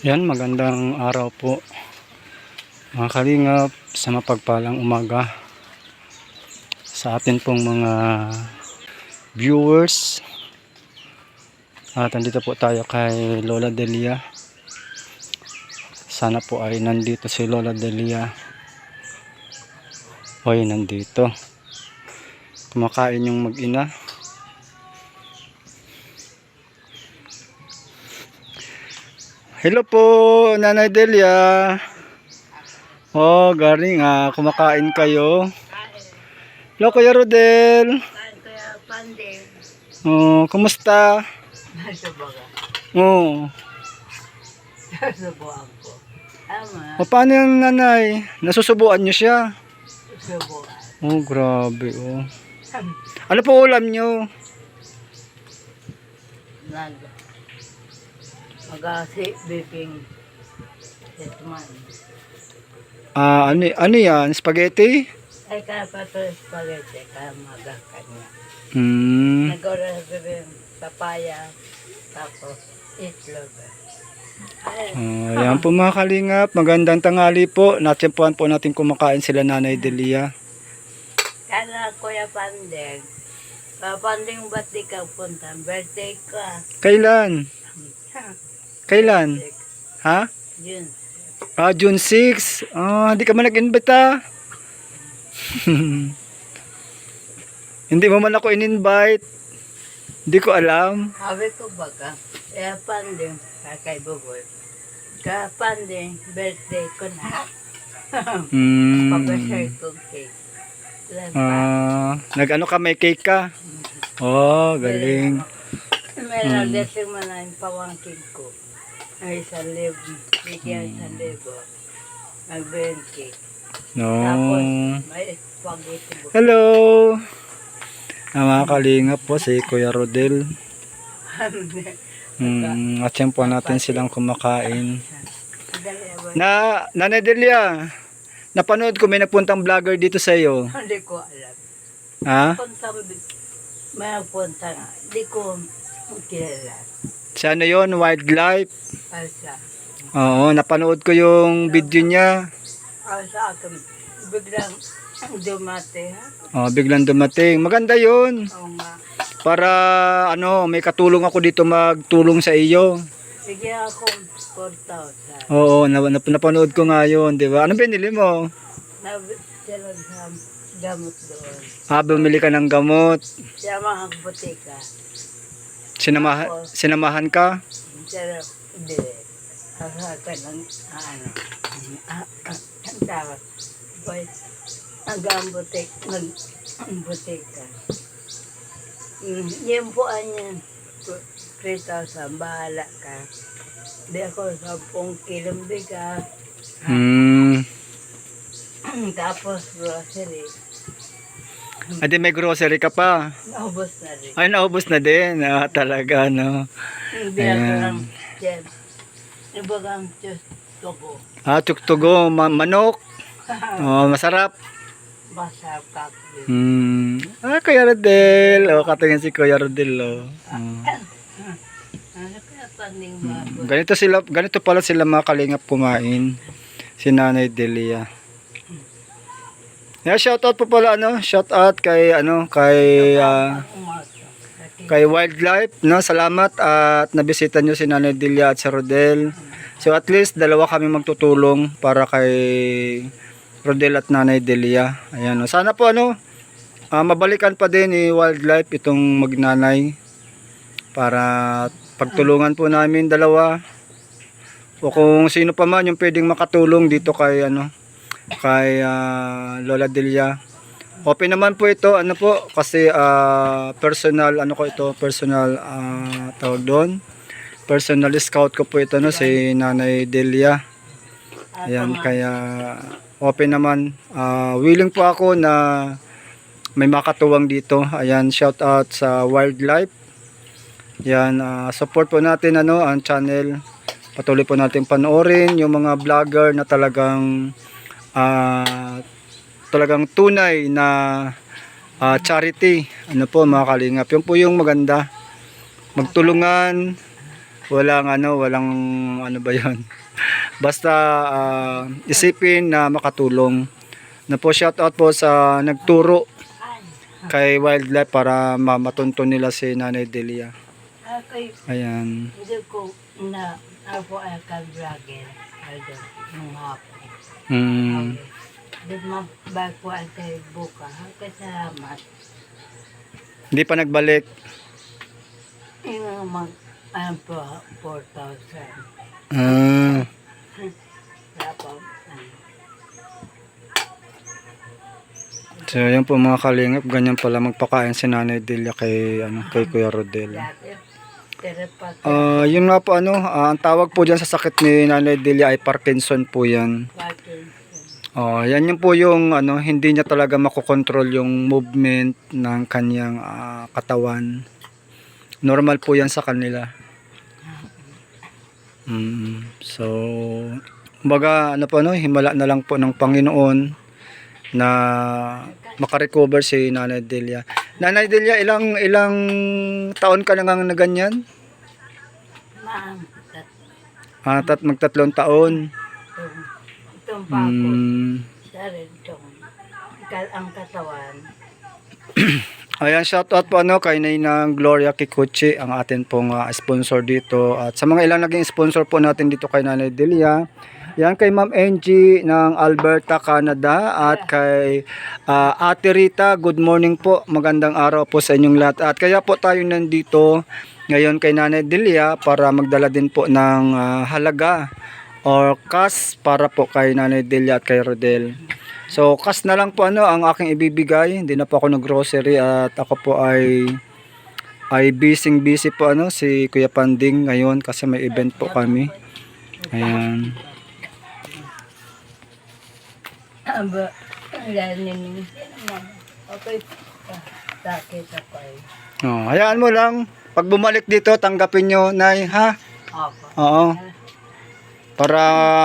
Yan, magandang araw po mga kalingap, sa mapagpalang umaga sa atin pong mga viewers. At nandito po tayo kay Lola Delia. Sana po ay nandito si Lola Delia. Hoy, nandito. Kumakain yung mag-ina. Hello po, Nanay Delia. Oh, galing kumakain kayo. Hello, Kuya Rodel. Kaya pandeng. Oh, kumusta? Nasa baga. Oh, Nasa buwan ko. Ama, paano yung nanay? Nasusubuan niyo siya? sa buwan. Oh, grabe oh. Ano po ulam niyo? Magasi, biping, setman. Ano yan? Spaghetti? Ay, kaya pa ito spaghetti, kaya magakanya. Hmm. Nag-order rin papaya, tapos itlog. Ay, Ayan po mga kalingap. Magandang tanghali po. Natsempuan po natin kumakain sila Nanay Delia. kaya Kuya Pandeng. Pandeng, ba't di ka punta? Birthday ka. Kailan? Kailan? Ha? Yun. June 6. Hindi ka man nag-invite. Hindi mo man ako in-invite. Hindi ko alam. Sabi ko baga, kaya Pandeng, kay Buboy. Kaya Pandeng, birthday ko na. Pag-share kong cake. Nag-ano ka, may cake ka? Oh, galing. Meron desing mo na yung pawangkin ko. Ay, 1,000. Bigyan 1,000. Nag-burn cake. No. Tapos, may spaghetti buko. Hello. Mga kalingap po si Kuya Rodel. At yan po natin silang kumakain. Nanay Delia, napanood ko may nagpuntang vlogger dito sa iyo. Hindi ko alam. Ha? May nagpunta nga. Hindi ko kilala. Sa ano yun? Wildlife? Asa. Oo, napanood ko yung video niya. Sa akin, biglang dumate ha. Biglang dumating. Maganda yun. Oo nga. Para may katulong ako dito magtulong sa iyo. Sige ako 4,000. Oo, napanood ko nga yun, di ba? Ano binili mo? Nabitilag sa gamot doon. Bumili ka ng gamot. Siya mga butika. Sinamahan ka? Siya bili. Kasaka ng ang tawag. Boy, ang butika. Yung puan niya, 3,000, bahala ka. Di ako 10 kilong bigas. Tapos grocery. Adi may grocery ka pa. Naubos na rin. Ay, naubos na din. Talaga, no? Hindi ako lang dyan. Ibagang tubo. Tuktugo, manok. Masarap. Basa ka. Kuya Rodel. Katingin si Kuya Rodel, Ano kaya panding mabot? Ganito pala sila mga kalingap kumain. Si Nanay Delia. Shoutout po pala shoutout kay kay Wildlife, no? Salamat at nabisita niyo si Nanay Delia at si Rodel. So at least dalawa kami magtutulong para kay Rodel at Nanay Delia. Ayan, no? Sana po mabalikan pa din ni Wildlife itong magnanay para pagtulungan po namin dalawa. O kung sino pa man yung pwedeng makatulong dito kay kay Lola Delia. Open naman po ito kasi personal personal tawag doon. Personal scout ko po ito si Nanay Delia. Ayan, kaya open naman. Willing po ako na may makatuwang dito. Ayan, shout out sa Wildlife. Yan, support po natin ang channel. Patuloy po natin panoorin yung mga vlogger na talagang tunay na charity. Mga kalingap. Yun po yung maganda. Magtulungan walang ano ba 'yon. Basta isipin na makatulong. Na po shout out po sa nagturo kay wildlife para matunto nila si Nanay Delia. Ako'y Ayan. hindi ko na ako ay ka-vlogger. Aldo, nung hapon. Mm. Di mabag ko ay kay buka. Kasalamat. Hindi pa nagbalik. Yung ano po, 4,000. Ah. Dapat, So yun po mga kalingap, ganyan pala magpakain si Nanay Delia kay Kuya Rodel. dati, terepat, Yun nga po ang tawag po diyan sa sakit ni Nanay Delia ay Parkinson po 'yan. Parkinson. Yan yung po yung hindi niya talaga makokontrol yung movement ng kanyang katawan. Normal po 'yan sa kanila. So kumbaga himala na lang po ng Panginoon na makarecover si Nanay Delia. Nanay Delia, ilang taon ka na nga ganyan? Ma'am, Magtatlong taon. itong pako, Mm. sa rin itong, ang katawan, Ayan, shoutout po kay Nainang Gloria Kikuchi, ang atin pong sponsor dito. At sa mga ilang naging sponsor po natin dito kay Nanay Delia. Yan kay Ma'am Angie ng Alberta, Canada. At kay Ate Rita, good morning po. Magandang araw po sa inyong lahat. At kaya po tayo nandito ngayon kay Nanay Delia para magdala din po ng halaga or cash para po kay Nanay Delia at kay Rodel. So, cash na lang po ang aking ibibigay. Hindi na po ako nag-grocery at ako po ay busy po si Kuya Panding ngayon kasi may event po kami. Ayan. aba, lanin, okay, sakit ako eh. Hayaan mo lang. Pag bumalik dito, tanggapin nyo, Nay, ha? Ako. Oo. Para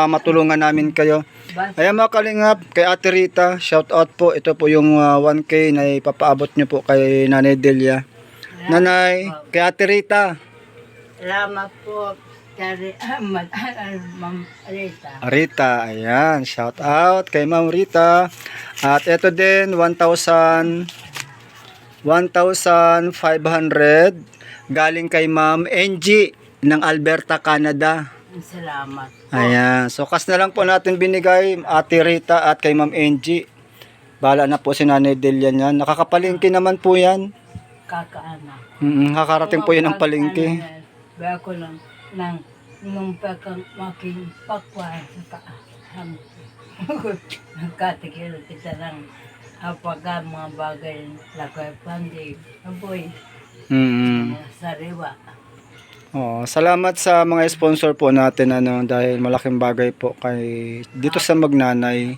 matulungan namin kayo. Basta, Ayan mga kalingap, kay Ate Rita, shout out po. Ito po yung 1K na ipapaabot nyo po kay Nanay Delia. Nanay, kay Ate Rita. salamat po, Kari, Ma'am Rita. Rita, ayan, shout out kay Ma'am Rita. At ito din 1,500 galing kay Ma'am Angie ng Alberta, Canada. Salamat po. Ayan, so kas na lang po natin binigay Ate Rita at kay Ma'am Angie. Bala na po si Nanay Delia niyan. Nakakapalingki naman po yan. Kakaanak. Nakarating po yan ng palingki. Ba ako lang, nung pagkang making pakwa sa kaaham. Nagkatikil kita lang apagka mga bagay lakay pandi. Aboy, sariwa. Salamat sa mga sponsor po natin dahil malaking bagay po kay dito sa Magnanay.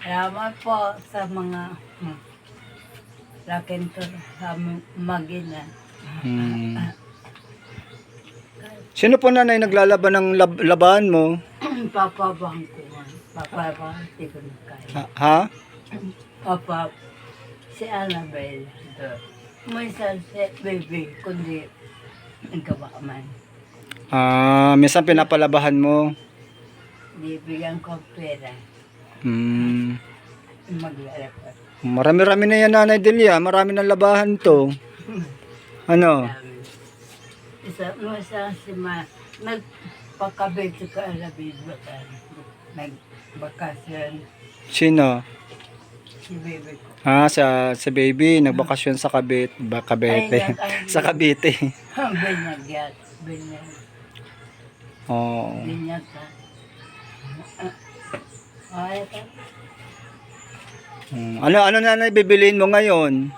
Salamat po sa mga lakin to sa magina. Sino po nanay naglalaban ng laban mo? Papabang ko. Papabang, hindi ko na kaya. Ha? Papa, si Annabelle. May si baby, kundi nagkabaman. Minsan pinapalabahan mo. Bibigyan ko ang pera. Maglalapat. Marami-rami na yan, Nanay Delia. Marami ng labahan to. Ano? Isa si Ma, nagpakabit ka alabid ba ka? Nagbakasyon Sino? si baby ko. Sa baby. Nagbakasyon sa Cavite. Sa Cavite. Binyagyat. Oo. Binyag ka. Ay, ka. Ano nanay bibiliin mo ngayon?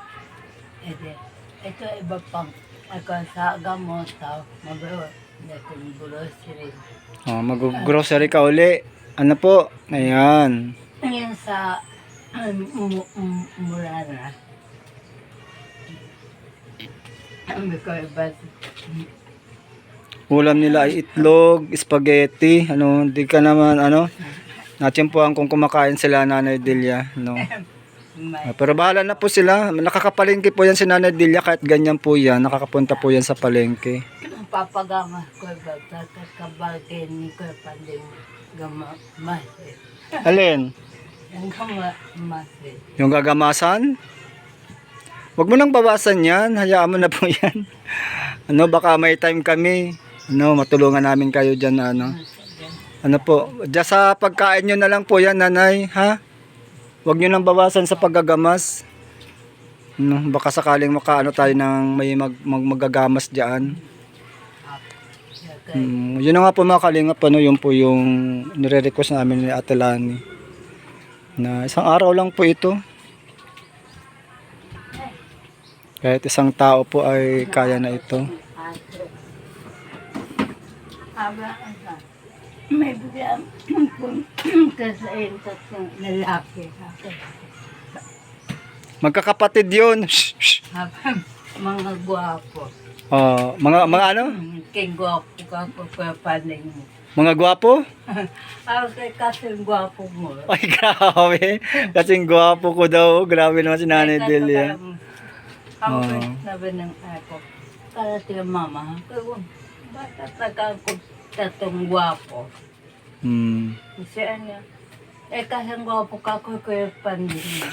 Ito iba pang ako sa gamot tao. Mabawa. Ito yung grocery. Mag-grocery ka uli. Ano po? Ayan. Ngayon sa mura na. Ang ko iba. Ulam nila ay itlog, spaghetti, hindi ka naman, natiyempohan kung kumakain sila Nanay Delia, Pero bahala na po sila, nakakapalengke po yan si Nanay Delia kahit ganyan po yan, nakakapunta po yan sa palengke. Papagamas ko ba kakabagin ko pandin gama masin. Alin? Ang gama masin. Yung gagamasan? Huwag mo nang bawasan yan. Hayaan mo na po yan. Baka may time kami. Matulungan namin kayo dyan na po. Diyan sa pagkain nyo na lang po yan, nanay. Ha? Huwag nyo nang bawasan sa paggagamas. Baka sakaling makaano tayo ng may magagamas dyan. Yun na nga po mga kalingap. Yun po yung nire-request namin ni Ate Lani. Na isang araw lang po ito. Kahit isang tao po ay kaya na ito. May bigyan kasain tatlong lalaki. Magkakapatid yun. Mga gwapo. Mga ano? Kay gwapo ka po papaling mo. Mga gwapo? Kasi gwapo mo. Ay, grabe. Kasing gwapo ko daw. Grabe naman si Nanay Delia. Ako sabi ng ako, para sila mama, bata taga ko tatong gwapo. Kasi kasi ang gwapo ka ko yung pandin.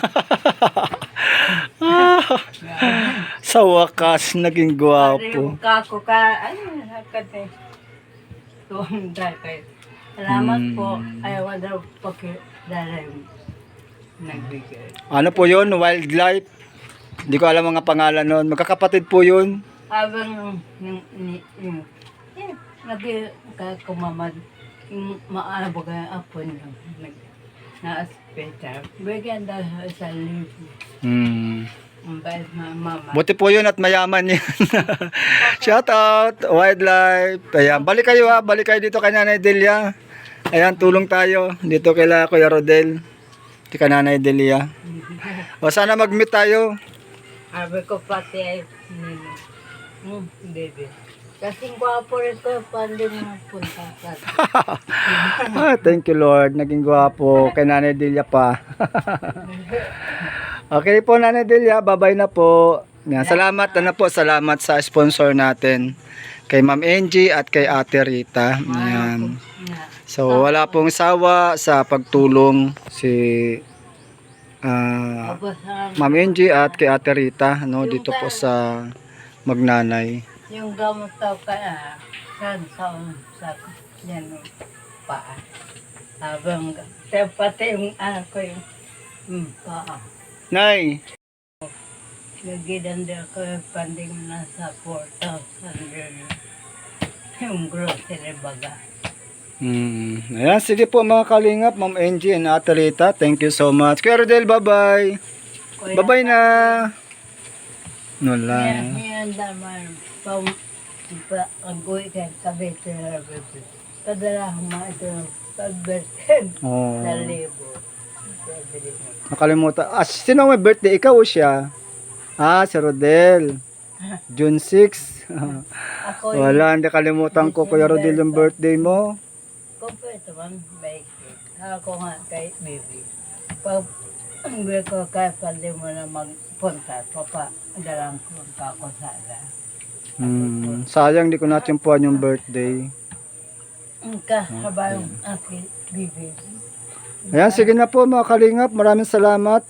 Sa wakas, naging gwapo. Kako ka, nakate. Tuwang dahil. Salamat po. Ayaw daw pakidalay nagbigay. Ano po yun? Wildlife? Hindi ko alam mga pangalan nun. Magkakapatid po yun. Habang yung nagkakumamad, yung maarabo ka yung apo niyo, na-hospital. Bigyan daw sa libo. Ang bait mama. Buti po yun at mayaman yun. Shout out, wildlife. Ayan, balik kayo ha. Balik kayo dito kay Nanay Delia. Ayan, tulong tayo. Dito kay Kuya Rodel. Dito kay Nanay Delia. O sana mag-meet tayo. Sabi ko pati ay baby. Kasing gwapo rin ko, pandin mo punta ka. Thank you Lord. Naging gwapo. Kay Nanay Delia pa. Okay po Nanay Delia. Bye-bye na po. Yan, salamat salamat sa sponsor natin. Kay Ma'am Angie at kay Ate Rita. Yan. So wala pong sawa sa pagtulong si Ma'am Angie at kay Ate Rita dito po sa Magnanay. Yung gamot daw kaya, sa yan paa. Habang, pati yung anak ko yung paa. Nay, Nagidanda ko yung panding na sa 4,000 yung grocery baga. Ayan, sige po mga kalingap, Ma'am Angie and Ate Rita. Thank you so much. Kuya Rodel, bye-bye. Bye-bye na. No lang. Yan naman, pag-uwi ka kabete na bebe. Kadala mga ito ng pag-birthday sa libo. Nakalimutan. Sino may birthday? Ikaw o siya? Si Rodel. June 6. Ako Wala, hindi kalimutan ko Kuya Rodel yung birthday mo. kompleto man, bike. Ako nga kay baby. Pag uwi ko kay pwede mo na magpunta, dalang ko ako sana. Sayang di ko natimpuan yung birthday. Kahabang aking baby. Ayan, sige na po mga kalingap. Maraming salamat.